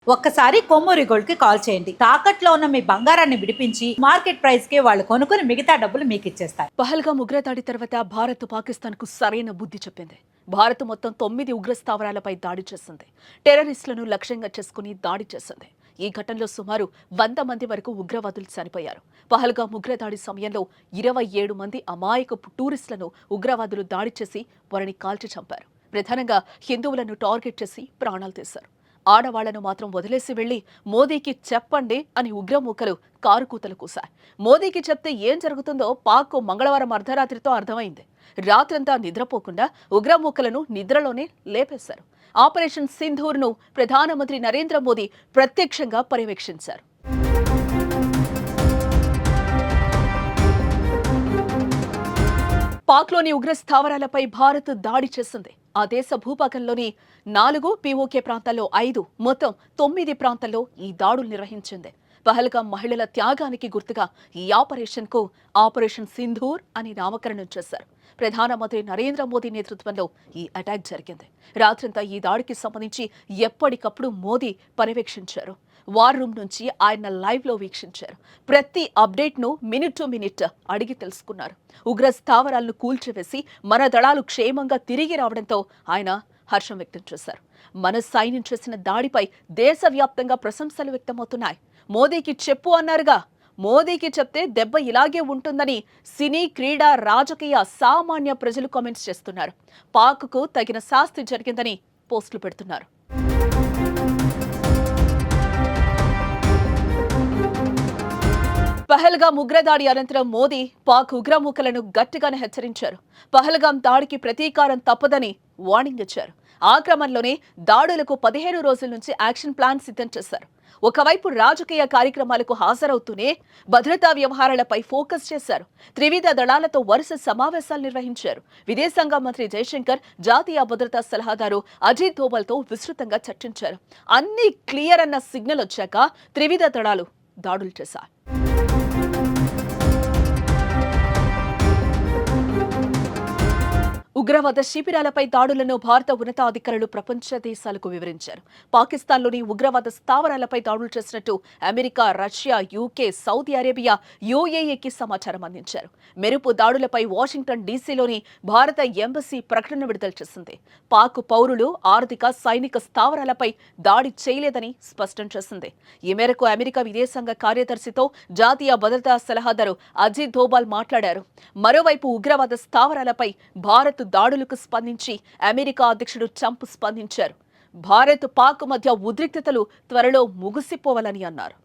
ఒక్కసారి కొమ్మూరి గోల్డ్ కి కాల్ చేయండి. తాకట్లో ఉన్న మీ బంగారాన్ని విడిపించి మార్కెట్ ప్రైస్ కి వాళ్ళు కొనుక్కుని మిగతా డబ్బులు మీకు ఇచ్చేస్తారు. పహల్గాం ఉగ్రదాడి తర్వాత భారత్ పాకిస్తాన్ కు సరైన బుద్ధి చెప్పింది. భారత్ మొత్తం 9 ఉగ్ర స్థావరాలపై దాడి చేసింది. టెర్రరిస్టులను లక్ష్యంగా చేసుకుని దాడి చేసింది. ఈ ఘటనలో సుమారు 100 మంది వరకు ఉగ్రవాదులు చనిపోయారు. పహల్గాం ఉగ్రదాడి సమయంలో 27 మంది అమాయకపు టూరిస్టులను ఉగ్రవాదులు దాడి చేసి వారిని కాల్చి చంపారు. ప్రధానంగా హిందువులను టార్గెట్ చేసి ప్రాణాలు తీశారు. ఆడవాళ్లను మాత్రం వదిలేసి వెళ్లి మోదీకి చెప్పండి అని ఉగ్రమూకలు కారుకూతలు కూశాయి. మోదీకి చెప్తే ఏం జరుగుతుందో పాక్ మంగళవారం అర్ధరాత్రితో అర్థమైంది. రాత్రంతా నిద్రపోకుండా ఉగ్రమూకలను నిద్రలోనే లేపేశారు. ఆపరేషన్ సింధూర్ను ప్రధానమంత్రి నరేంద్ర మోదీ ప్రత్యక్షంగా పర్యవేక్షించారు. పాక్లోని ఉగ్ర స్థావరాలపై భారత్ దాడి చేసింది. ఆ దేశ భూభాగంలోని 4 POK ప్రాంతాల్లో 5 మొత్తం 9 ప్రాంతాల్లో ఈ దాడులు నిర్వహించింది. పహల్గాం మహిళల త్యాగానికి గుర్తుగా ఈ ఆపరేషన్ కు ఆపరేషన్ సింధూర్ అని నామకరణం చేశారు. ప్రధానమంత్రి నరేంద్ర మోదీ నేతృత్వంలో ఈ అటాక్ జరిగింది. రాత్రంతా ఈ దాడికి సంబంధించి ఎప్పటికప్పుడు మోదీ పర్యవేక్షించారు. వార్ రూమ్ నుంచి ఆయన లైవ్ లో వీక్షించారు. ప్రతి అప్డేట్ ను మినిట్ టు మినిట్ అడిగి తెలుసుకున్నారు. ఉగ్ర స్థావరాలను కూల్చివేసి మన దళాలు క్షేమంగా తిరిగి రావడంతో ఆయన హర్షం వ్యక్తం చేశారు. మన సైన్యం చేసిన దాడిపై దేశవ్యాప్తంగా ప్రశంసలు వ్యక్తమవుతున్నాయి. మోదీకి చెప్పు అన్నారుగా, మోదీకి చెప్తే దెబ్బ ఇలాగే ఉంటుందని సినీ, క్రీడా, రాజకీయ, సామాన్య ప్రజలు కామెంట్స్ చేస్తున్నారు. పాక్కు తగిన శాస్తి జరిగిందని పోస్టులు పెడుతున్నారు. పహల్గాం ఉగ్రదాడి అనంతరం మోదీ పాక్ ఉగ్రమూకలను గట్టిగానే హెచ్చరించారు. పహల్గాం దాడికి ప్రతీకారం తప్పదని వార్నింగ్ ఇచ్చారు. ఆ క్రమంలోనే దాడులకు 15 రోజుల నుంచి యాక్షన్ ప్లాన్ సిద్ధం చేశారు. ఒకవైపు రాజకీయ కార్యక్రమాలకు హాజరవుతూనే భద్రతా వ్యవహారాలపై ఫోకస్ చేశారు. త్రివిధ దళాలతో వరుస సమావేశాలు నిర్వహించారు. విదేశాంగ మంత్రి జయశంకర్, జాతీయ భద్రతా సలహాదారు అజిత్ దోవల్తో విస్తృతంగా చర్చించారు. అన్ని క్లియర్ అన్న సిగ్నల్ వచ్చాక త్రివిధ దళాలు దాడులు చేశారు. ఉగ్రవాద శిబిరాలపై దాడులను భారత ఉన్నతాధికారులు ప్రపంచ దేశాలకు వివరించారు. పాకిస్తాన్లోని ఉగ్రవాద స్థావరాలపై దాడులు చేసినట్టు America, Russia, UK, Saudi Arabia, UAEకి సమాచారం అందించారు. మెరుపు దాడులపై వాషింగ్టన్ డీసీలోని భారత ఎంబసీ ప్రకటన విడుదల చేసింది. పాక్ పౌరులు, ఆర్థిక, సైనిక స్థావరాలపై దాడి చేయలేదని స్పష్టం చేసింది. ఈ మేరకు అమెరికా విదేశాంగ కార్యదర్శితో జాతీయ భద్రతా సలహాదారు అజిత్ దోబాల్ మాట్లాడారు. మరోవైపు ఉగ్రవాద స్థావరాలపై భారత్ దాడులకు స్పందించి అమెరికా అధ్యక్షుడు ట్రంప్ స్పందించారు. భారత్, పాక్ మధ్య ఉద్రిక్తతలు త్వరలో ముగిసిపోవాలని అన్నారు.